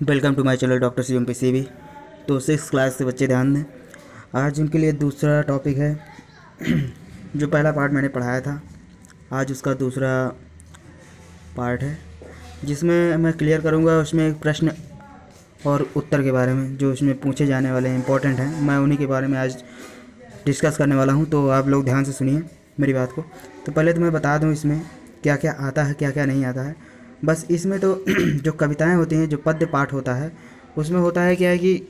Welcome to my channel doctor C M P C B. तो 6th class के बच्चे ध्यान दें। आज उनके लिए दूसरा टॉपिक है। जो पहला पार्ट मैंने पढ़ाया था, आज उसका दूसरा पार्ट है, जिसमें मैं क्लियर करूँगा उसमें एक प्रश्न और उत्तर के बारे में जो उसमें पूछे जाने वाले हैं, इंपॉर्टेंट हैं। मैं उन्हीं के बारे में आज डिस्कस करने वाला हूँ। तो आप लोग ध्यान से सुनिए मेरी बात को। तो पहले तो मैं बता दूँ इसमें क्या क्या आता है, क्या क्या नहीं आता है। बस इसमें तो जो कविताएं होती हैं, जो पद्य पाठ होता है, उसमें होता है क्या है कि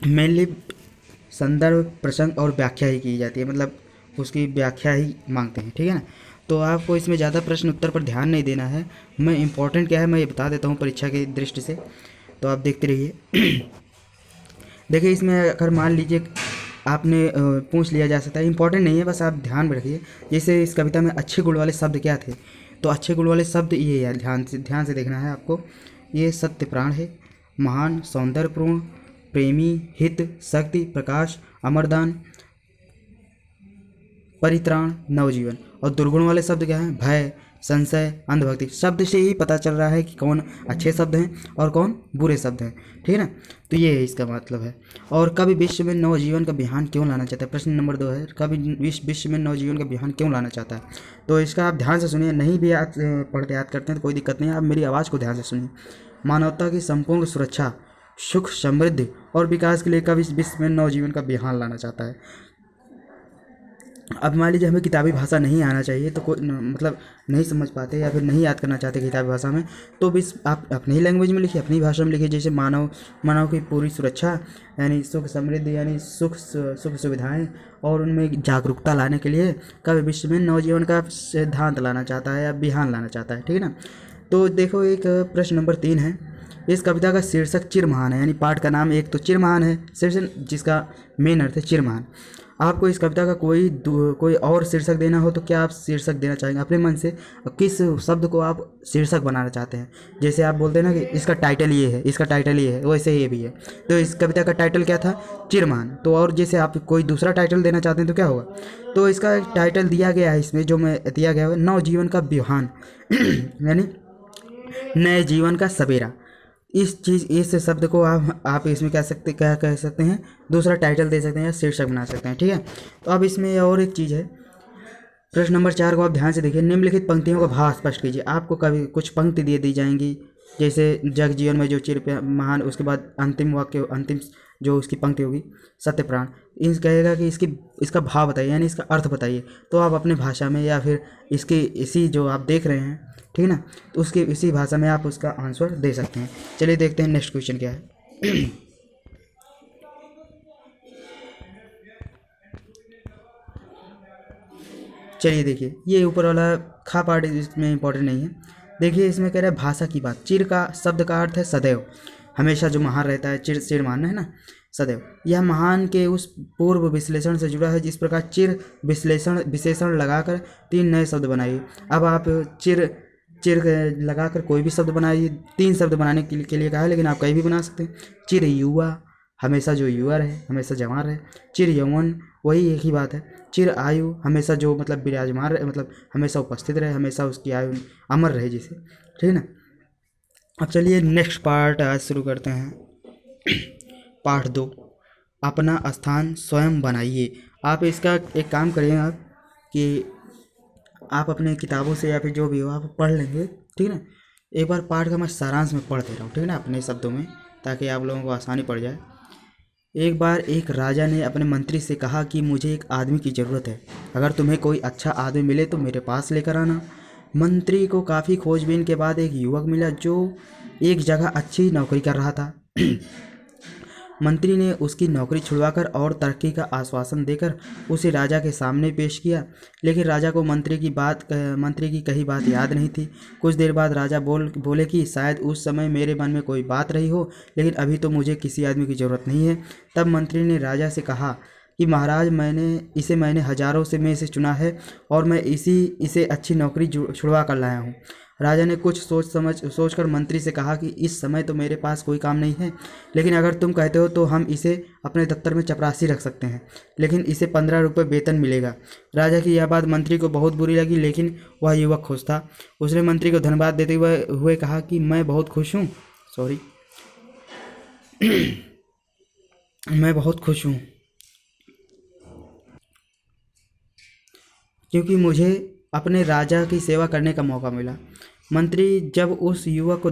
मेनली संदर्भ, प्रसंग और व्याख्या ही की जाती है, मतलब उसकी व्याख्या ही मांगते हैं, ठीक है ना। तो आपको इसमें ज़्यादा प्रश्न उत्तर पर ध्यान नहीं देना है। मैं इम्पोर्टेंट क्या है मैं ये बता देता हूँ परीक्षा की दृष्टि से, तो आप देखते रहिए। देखिए, इसमें अगर मान लीजिए आपने पूछ लिया जा सकता है, इंपॉर्टेंट नहीं है, बस आप ध्यान में रखिए। जैसे इस कविता में अच्छे गुण वाले शब्द क्या थे, तो अच्छे गुण वाले शब्द ये है, ध्यान से देखना है आपको। ये सत्य प्राण है, महान, सौंदर्यपूर्ण, प्रेमी, हित, शक्ति, प्रकाश, अमरदान, परित्राण, नवजीवन। और दुर्गुण वाले शब्द क्या हैं, भय, संशय, अंधभक्ति। शब्द से ही पता चल रहा है कि कौन अच्छे शब्द हैं और कौन बुरे शब्द हैं, ठीक है ना। तो ये है इसका मतलब है। और कवि विश्व में नवजीवन का बिहान क्यों लाना चाहता है, प्रश्न नंबर 2 है, कवि विश्व में नवजीवन का बिहान क्यों लाना चाहता है। तो इसका आप ध्यान से सुनिए, नहीं भी याद पढ़ते याद करते हैं तो कोई दिक्कत नहीं है, आप मेरी आवाज़ को ध्यान से सुनिए। मानवता की संपूर्ण सुरक्षा, सुख, समृद्धि और विकास के लिए कवि विश्व में नवजीवन का बिहान लाना चाहता है। अब मान लीजिए हमें किताबी भाषा नहीं आना चाहिए, तो कोई मतलब नहीं समझ पाते या फिर नहीं याद करना चाहते किताबी भाषा में, तो भी आप अपनी ही लैंग्वेज में लिखिए, अपनी भाषा में लिखिए। जैसे मानव की पूरी सुरक्षा, यानी सुख समृद्धि, यानी सुख सुविधाएं और उनमें जागरूकता लाने के लिए कवि विश्व में नवजीवन का सिद्धांत लाना चाहता है या बिहान लाना चाहता है, ठीक है ना। तो देखो, एक प्रश्न नंबर 3 है, इस कविता का शीर्षक चिरमहान है, यानी पाठ का नाम एक तो चिरमहान है, शीर्षक जिसका मेन अर्थ है चिरमहान। आपको इस कविता का कोई और शीर्षक देना हो तो क्या आप शीर्षक देना चाहेंगे अपने मन से, किस शब्द को आप शीर्षक बनाना चाहते हैं। जैसे आप बोलते हैं ना कि इसका टाइटल ये है, इसका टाइटल ये है, वैसे ये भी है। तो इस कविता का टाइटल क्या था, चिरमहान। तो और जैसे आप कोई दूसरा टाइटल देना चाहते हैं तो क्या होगा, तो इसका टाइटल दिया गया है, इसमें जो मैं दिया गया है नवजीवन का बिहान यानी नए जीवन का सवेरा। इस शब्द को आप इसमें क्या कह सकते हैं, दूसरा टाइटल दे सकते हैं या शीर्षक बना सकते हैं, ठीक है। तो अब इसमें और एक चीज़ है, प्रश्न नंबर 4 को आप ध्यान से देखिए। निम्नलिखित पंक्तियों का भाव स्पष्ट कीजिए। आपको कभी कुछ पंक्ति दी जाएंगी, जैसे जग जीवन में जो चिर महान, उसके बाद अंतिम वाक्य, अंतिम जो उसकी पंक्ति होगी सत्य प्राण। इन कहेगा कि इसका भाव बताइए, यानी इसका अर्थ बताइए। तो आप अपने भाषा में या फिर इसके इसी जो आप देख रहे हैं, ठीक है ना, तो उसके इसी भाषा में आप उसका आंसर दे सकते हैं। चलिए देखते हैं नेक्स्ट क्वेश्चन क्या है। चलिए देखिए, ये ऊपर वाला खा पार्ट इसमें इंपॉर्टेंट नहीं है। देखिए, इसमें कह रहा है भाषा की बात। चिर का शब्द का अर्थ है सदैव, हमेशा जो महान रहता है, चिर मानना है ना, सदैव। यह महान के उस पूर्व विश्लेषण से जुड़ा है जिस प्रकार चिर विशेषण लगाकर 3 नए शब्द बनाइए। अब आप चिर लगाकर कोई भी शब्द बनाइए, 3 शब्द बनाने के लिए कहा है, लेकिन आप कहीं भी बना सकते हैं। चिर युवा, हमेशा जो युवा रहे, हमेशा जवान रहे। चिर यौवन, वही एक ही बात है। चिर आयु, हमेशा जो मतलब विराजमान रहे, मतलब हमेशा उपस्थित रहे, हमेशा उसकी आयु अमर रहे जिसे, ठीक है ना। अब चलिए नेक्स्ट पार्ट आज शुरू करते हैं। पाठ 2, अपना स्थान स्वयं बनाइए। आप इसका एक काम करिए आप कि आप अपने किताबों से या फिर जो भी हो आप पढ़ लेंगे, ठीक है ना। एक बार पाठ का मैं सारांश में पढ़ दे रहा हूँ, ठीक है ना, अपने शब्दों में, ताकि आप लोगों को आसानी पड़ जाए। एक बार एक राजा ने अपने मंत्री से कहा कि मुझे एक आदमी की ज़रूरत है, अगर तुम्हें कोई अच्छा आदमी मिले तो मेरे पास लेकर आना। मंत्री को काफ़ी खोजबीन के बाद एक युवक मिला जो एक जगह अच्छी नौकरी कर रहा था। मंत्री ने उसकी नौकरी छुड़वाकर और तरक्की का आश्वासन देकर उसे राजा के सामने पेश किया, लेकिन राजा को मंत्री की कही बात याद नहीं थी। कुछ देर बाद राजा बोले कि शायद उस समय मेरे मन में कोई बात रही हो, लेकिन अभी तो मुझे किसी आदमी की ज़रूरत नहीं है। तब मंत्री ने राजा से कहा कि महाराज, मैंने हजारों से में से चुना है और मैं इसे अच्छी नौकरी छुड़वा कर लाया हूँ। राजा ने कुछ सोचकर मंत्री से कहा कि इस समय तो मेरे पास कोई काम नहीं है, लेकिन अगर तुम कहते हो तो हम इसे अपने दफ्तर में चपरासी रख सकते हैं, लेकिन इसे 15 रुपये वेतन मिलेगा। राजा की यह बात मंत्री को बहुत बुरी लगी, लेकिन वह युवक खुश था। उसने मंत्री को धन्यवाद देते हुए कहा कि मैं बहुत खुश हूँ सॉरी मैं बहुत खुश हूँ क्योंकि मुझे अपने राजा की सेवा करने का मौका मिला। मंत्री जब उस युवक को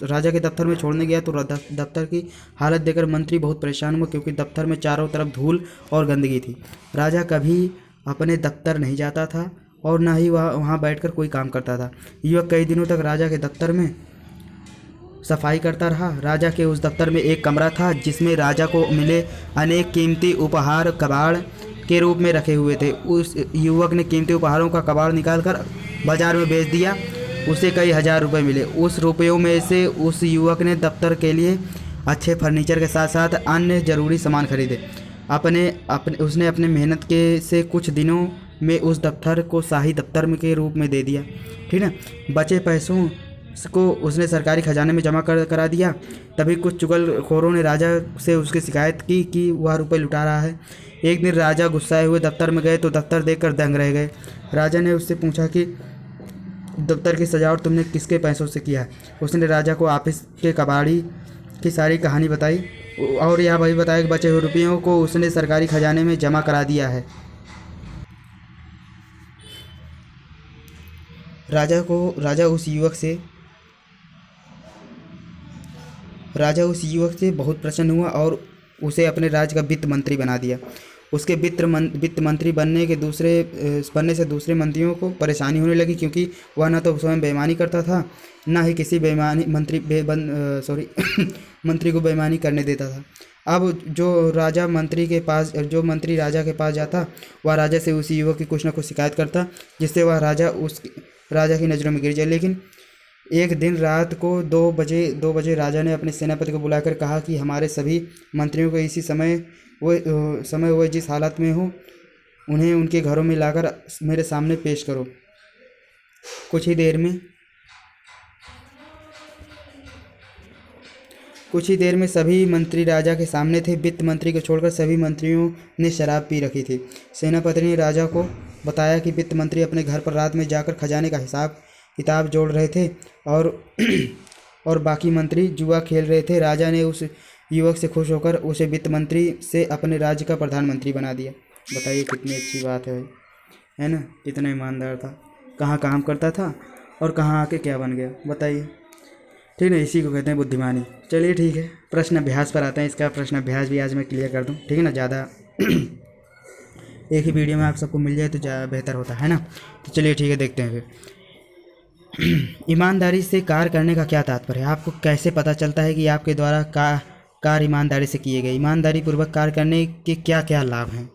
राजा के दफ्तर में छोड़ने गया तो दफ्तर की हालत देखकर मंत्री बहुत परेशान हुआ, क्योंकि दफ्तर में चारों तरफ धूल और गंदगी थी। राजा कभी अपने दफ्तर नहीं जाता था और न ही वहाँ बैठकर कोई काम करता था। युवक कई दिनों तक राजा के दफ्तर में सफाई करता रहा। राजा के उस दफ्तर में एक कमरा था जिसमें राजा को मिले अनेक कीमती उपहार कबाड़ के रूप में रखे हुए थे। उस युवक ने कीमती उपहारों का कबाड़ निकालकर बाजार में बेच दिया। उसे कई हजार रुपए मिले। उस रुपयों में से उस युवक ने दफ्तर के लिए अच्छे फर्नीचर के साथ साथ अन्य ज़रूरी सामान खरीदे। उसने अपने मेहनत के से कुछ दिनों में उस दफ्तर को शाही दफ्तर में के रूप में दे दिया। ठीक है, बचे पैसों को उसने सरकारी खजाने में जमा करा दिया। तभी कुछ चुगलखोरों ने राजा से उसकी शिकायत की कि वह रुपए लुटा रहा है। एक दिन राजा गुस्साए हुए दफ्तर में गए तो दफ्तर देखकर दंग रह गए। राजा ने उससे पूछा कि दफ्तर की सजावट तुमने किसके पैसों से किया है। उसने राजा को ऑफिस के कबाड़ी की सारी कहानी बताई और यह भी बताया कि बचे हुए रुपयों को उसने सरकारी खजाने में जमा करा दिया है। राजा उस युवक से बहुत प्रसन्न हुआ और उसे अपने राज्य का वित्त मंत्री बना दिया। उसके वित्त मंत्री बनने से दूसरे मंत्रियों को परेशानी होने लगी, क्योंकि वह न तो स्वयं बेईमानी करता था न ही किसी मंत्री को बेईमानी करने देता था। अब जो मंत्री राजा के पास जाता वह राजा से उसी युवक की कुछ न कुछ शिकायत करता, जिससे वह राजा की नज़रों में गिर जाए। लेकिन एक दिन रात को 2 बजे राजा ने अपने सेनापति को बुलाकर कहा कि हमारे सभी मंत्रियों को इसी समय वो जिस हालत में हो उन्हें उनके घरों में लाकर मेरे सामने पेश करो। कुछ ही देर में सभी मंत्री राजा के सामने थे। वित्त मंत्री को छोड़कर सभी मंत्रियों ने शराब पी रखी थी। सेनापति ने राजा को बताया कि वित्त मंत्री अपने घर पर रात में जाकर खजाने का हिसाब किताब जोड़ रहे थे और बाकी मंत्री जुआ खेल रहे थे। राजा ने उस युवक से खुश होकर उसे वित्त मंत्री से अपने राज्य का प्रधानमंत्री बना दिया। बताइए कितनी अच्छी बात है ना। कितना ईमानदार था, कहाँ काम करता था और कहाँ आके क्या बन गया, बताइए। ठीक है, इसी को कहते हैं बुद्धिमानी। चलिए ठीक है, प्रश्न अभ्यास पर आते हैं। इसका प्रश्न अभ्यास भी आज मैं क्लियर कर दूँ, ठीक है ना। ज़्यादा एक ही वीडियो में आप सबको मिल जाए तो ज़्यादा बेहतर होता है ना। तो चलिए ठीक है, देखते हैं फिर। ईमानदारी से कार्य करने का क्या तात्पर्य है। आपको कैसे पता चलता है कि आपके द्वारा कार्य ईमानदारी से किए गए। ईमानदारी पूर्वक कार्य करने के क्या क्या लाभ हैं,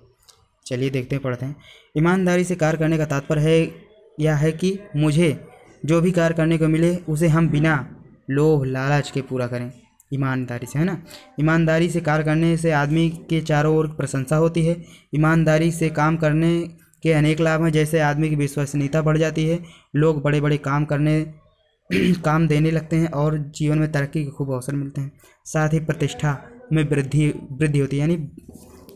चलिए देखते हैं, पढ़ते हैं। ईमानदारी से कार्य करने का तात्पर्य यह है कि मुझे जो भी कार्य करने को मिले उसे हम बिना लोभ लालच के पूरा करें, ईमानदारी से, है ना। ईमानदारी से कार्य करने से आदमी के चारों ओर प्रशंसा होती है। ईमानदारी से काम करने के अनेक लाभ हैं, जैसे आदमी की विश्वसनीयता बढ़ जाती है, लोग बड़े बड़े काम देने लगते हैं और जीवन में तरक्की के खूब अवसर मिलते हैं। साथ ही प्रतिष्ठा में वृद्धि होती है, यानी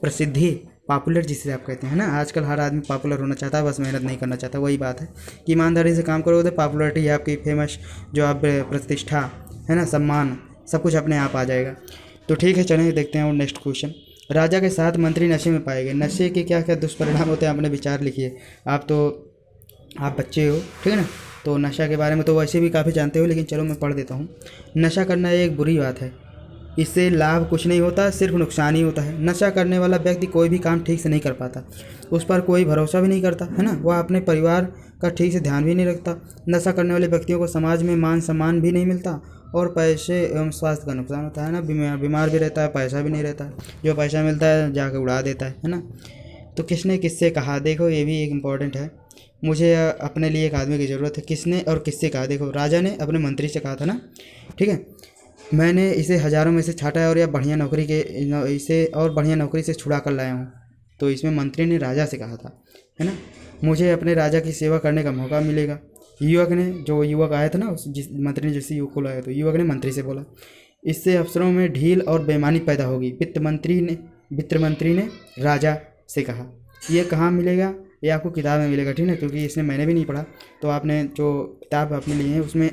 प्रसिद्धि, पॉपुलर जिसे आप कहते हैं ना। आजकल हर आदमी पॉपुलर होना चाहता है, बस मेहनत नहीं करना चाहता। वही बात है कि ईमानदारी से काम करोगे तो पॉपुलरिटी है आपकी, फेमस जो आप प्रतिष्ठा है ना, सम्मान, सब कुछ अपने आप आ जाएगा। तो ठीक है, चलेंगे देखते हैं और नेक्स्ट क्वेश्चन। राजा के 7 मंत्री नशे में पाए गए। नशे के क्या क्या दुष्परिणाम होते हैं, अपने विचार लिखिए। आप बच्चे हो, ठीक है ना, तो नशा के बारे में तो वैसे भी काफ़ी जानते हो, लेकिन चलो मैं पढ़ देता हूँ। नशा करना एक बुरी बात है, इससे लाभ कुछ नहीं होता, सिर्फ नुकसान ही होता है। नशा करने वाला व्यक्ति कोई भी काम ठीक से नहीं कर पाता, उस पर कोई भरोसा भी नहीं करता, है ना। वह अपने परिवार का ठीक से ध्यान भी नहीं रखता। नशा करने वाले व्यक्तियों को समाज में मान सम्मान भी नहीं मिलता और पैसे एवं स्वास्थ्य का नुकसान होता है ना। बीमार भी रहता है, पैसा भी नहीं रहता है। जो पैसा मिलता है जाके उड़ा देता है ना। तो किसने किससे कहा, देखो ये भी एक इम्पॉर्टेंट है। मुझे अपने लिए एक आदमी की ज़रूरत है, किसने और किससे कहा। देखो राजा ने अपने मंत्री से कहा था ना, ठीक है, मैंने इसे हज़ारों में से छाटा है और यह बढ़िया नौकरी से छुड़ा कर लाया हूँ। तो इसमें मंत्री ने राजा से कहा था, है ना, मुझे अपने राजा की सेवा करने का मौका मिलेगा। युवक आया था ना, जिस मंत्री ने जिस युवक को लाया, तो युवक ने मंत्री से बोला, इससे अफसरों में ढील और बेईमानी पैदा होगी। वित्त मंत्री ने राजा से कहा, ये कहाँ मिलेगा, ये आपको किताब में मिलेगा, ठीक है, क्योंकि इसने मैंने भी नहीं पढ़ा। तो आपने जो किताब आपने ली है उसमें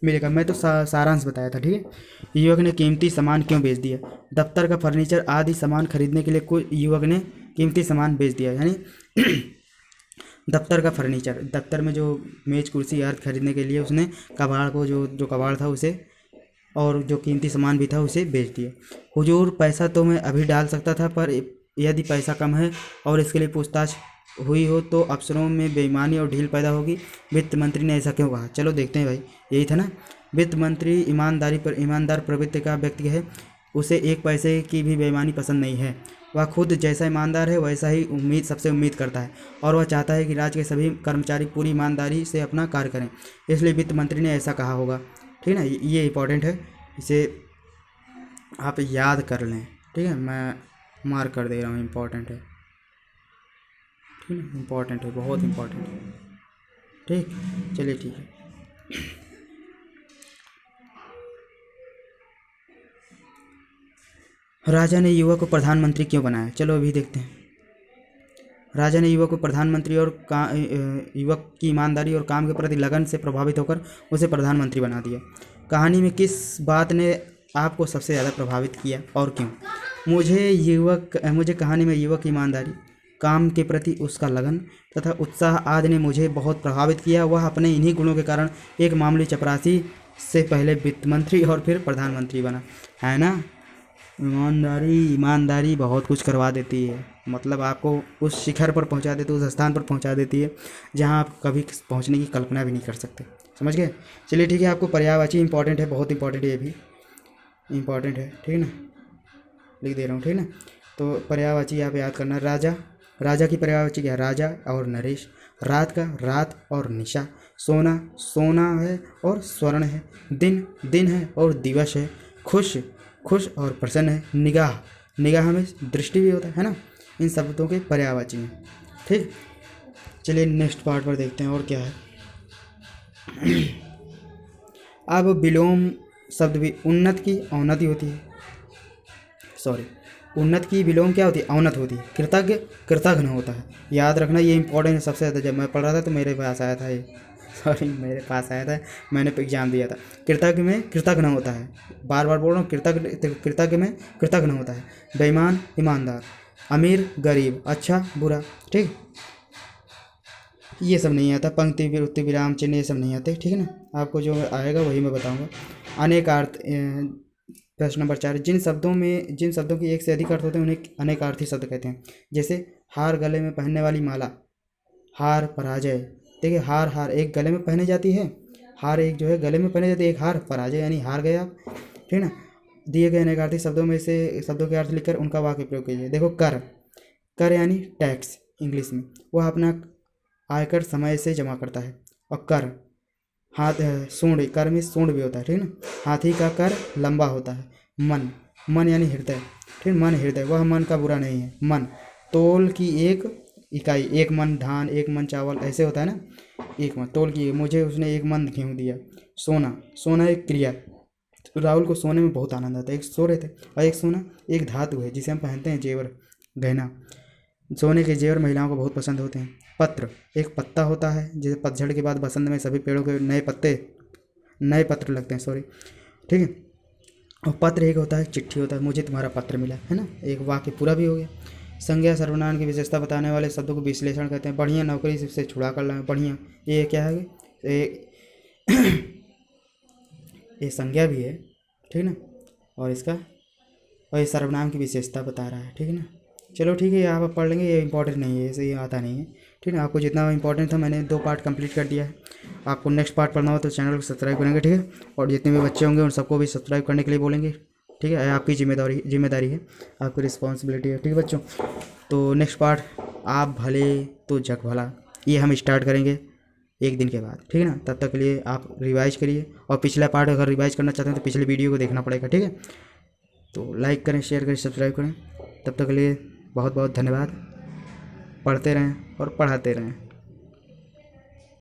मिलेगा। मैं तो सारांश बताया था, ठीक है। युवक ने कीमती सामान क्यों बेच दिया? दफ्तर का फर्नीचर आदि सामान खरीदने के लिए कोई युवक ने कीमती सामान बेच दिया, यानी दफ्तर का फर्नीचर, दफ्तर में जो मेज कुर्सी आदि खरीदने के लिए उसने कबाड़ को जो कबाड़ था उसे और जो कीमती सामान भी था उसे बेच दिया। हुजूर, पैसा तो मैं अभी डाल सकता था, पर यदि पैसा कम है और इसके लिए पूछताछ हुई हो तो अफसरों में बेईमानी और ढील पैदा होगी। वित्त मंत्री ने ऐसा क्यों कहा? चलो देखते हैं भाई, यही था ना। वित्त मंत्री ईमानदार प्रवृत्ति का व्यक्ति है, उसे एक पैसे की भी बेईमानी पसंद नहीं है। वह खुद जैसा ईमानदार है वैसा ही सबसे उम्मीद करता है, और वह चाहता है कि राज्य के सभी कर्मचारी पूरी ईमानदारी से अपना कार्य करें, इसलिए वित्त मंत्री ने ऐसा कहा होगा। ठीक है ना, ये इंपॉर्टेंट है, इसे आप याद कर लें। ठीक है, मैं मार्क कर दे रहा हूँ, इम्पॉर्टेंट है। ठीक है, इम्पॉर्टेंट है, बहुत इम्पॉर्टेंट है। ठीक, चलिए ठीक है। राजा ने युवक को प्रधानमंत्री क्यों बनाया? चलो अभी देखते हैं। राजा ने युवक को प्रधानमंत्री और युवक की ईमानदारी और काम के प्रति लगन से प्रभावित होकर उसे प्रधानमंत्री बना दिया। कहानी में किस बात ने आपको सबसे ज़्यादा प्रभावित किया और क्यों? मुझे कहानी में युवक की ईमानदारी, काम के प्रति उसका लगन तथा उत्साह आदि ने मुझे बहुत प्रभावित किया। वह अपने इन्हीं गुणों के कारण एक मामूली चपरासी से पहले वित्त मंत्री और फिर प्रधानमंत्री बना, है ना। ईमानदारी बहुत कुछ करवा देती है, मतलब आपको उस शिखर पर पहुंचा देती है, उस स्थान पर पहुंचा देती है जहां आप कभी पहुंचने की कल्पना भी नहीं कर सकते। समझ गए? चलिए ठीक है, आपको पर्यायवाची इंपॉर्टेंट है, बहुत इंपॉर्टेंट है, ये भी इंपॉर्टेंट है। ठीक है ना, लिख दे रहा हूँ, ठीक है ना। तो पर्यायवाची आप याद करना। राजा की पर्यायवाची क्या है? राजा और नरेश। रात का रात और निशा। सोना है और स्वर्ण है। दिन है और दिवस है। खुश और प्रसन्न है। निगाह में दृष्टि भी होता है ना। इन शब्दों के पर्यायवाची हैं। ठीक, चलिए नेक्स्ट पार्ट पर देखते हैं और क्या है। अब विलोम शब्द भी उन्नत की अवनति होती है, सॉरी, उन्नत की विलोम क्या होती है? अवनत होती है। कृतघ्न होता है, याद रखना, ये इंपॉर्टेंट है सबसे ज़्यादा। जब मैं पढ़ रहा था तो मेरे पास आया था ये, सॉरी मेरे पास आया था, मैंने एग्जाम दिया था। कृतज्ञ में कृतघ्न होता है, बार बार बोल रहा हूँ, कृतज्ञ में कृतघ्न होता है। बेईमान ईमानदार, अमीर गरीब, अच्छा बुरा। ठीक, ये सब नहीं आता, पंक्ति विरुक्ति विराम चिन्ह ये सब नहीं आते। ठीक है ना, आपको जो आएगा वही मैं बताऊंगा। अनेकार्थ, प्रश्न नंबर 4, जिन शब्दों के एक से अधिक अर्थ होते हैं उन्हें अनेकार्थी शब्द कहते हैं। जैसे हार, गले में पहनने वाली माला। हार, पराजय। देखिए हार एक गले में पहने जाती है, हार एक जो है गले में पहने जाती है, एक हार, पराजय यानी हार गए आप। ठीक है ना। दिए गए अनेकार्थी शब्दों में से शब्दों के अर्थ लिखकर उनका वाक्य प्रयोग कीजिए। देखो कर यानी टैक्स इंग्लिश में, वह अपना आयकर समय से जमा करता है। और कर, हाथ, सूंड, कर में सूंड भी होता है। ठीक है ना। हाथी का कर लंबा होता है। मन यानी हृदय। ठीक, मन हृदय, वह मन का बुरा नहीं है। मन, तोल की एक इकाई, एक मन धान, एक मन चावल, ऐसे होता है ना, एक मन तोल की, मुझे उसने एक मन गेहूँ दिया। सोना एक क्रिया, राहुल को सोने में बहुत आनंद आता है, एक सो रहे थे। और एक सोना एक धातु है जिसे हम पहनते हैं, जेवर, गहना। सोने के जेवर महिलाओं को बहुत पसंद होते हैं। पत्र एक पत्ता होता है, जैसे पतझड़ के बाद बसंत में सभी पेड़ों के नए पत्र लगते हैं, सॉरी। ठीक है। और पत्र एक होता है, चिट्ठी होता है, मुझे तुम्हारा पत्र मिला, है ना, एक वाक्य पूरा भी हो गया। संज्ञा सर्वनाम की विशेषता बताने वाले शब्दों को विश्लेषण कहते हैं। बढ़िया, नौकरी से छुड़ा कर लाए, बढ़िया, ये क्या है? ये संज्ञा भी है, ठीक ना, और ये सर्वनाम की विशेषता बता रहा है। ठीक है ना। चलो ठीक है, आप पढ़ लेंगे, ये इंपॉर्टेंट नहीं है, ऐसे ये आता नहीं है। ठीक है, आपको जितना इंपॉर्टेंट था मैंने 2 पार्ट कंप्लीट कर दिया है। आपको नेक्स्ट पार्ट पढ़ना हो तो चैनल को सब्सक्राइब करेंगे। ठीक है, और जितने भी बच्चे होंगे उन सबको भी सब्सक्राइब करने के लिए बोलेंगे। ठीक है, आपकी जिम्मेदारी है, आपकी रिस्पॉन्सिबिलिटी है। ठीक है बच्चों, तो नेक्स्ट पार्ट आप भले तो जग भला, ये हम स्टार्ट करेंगे 1 दिन के बाद। ठीक है ना, तब तक के लिए आप रिवाइज करिए, और पिछला पार्ट अगर रिवाइज करना चाहते हैं तो पिछले वीडियो को देखना पड़ेगा। ठीक है, तो लाइक करें, शेयर करें, सब्सक्राइब करें। तब तक के लिए बहुत बहुत धन्यवाद। पढ़ते रहें और पढ़ाते रहें।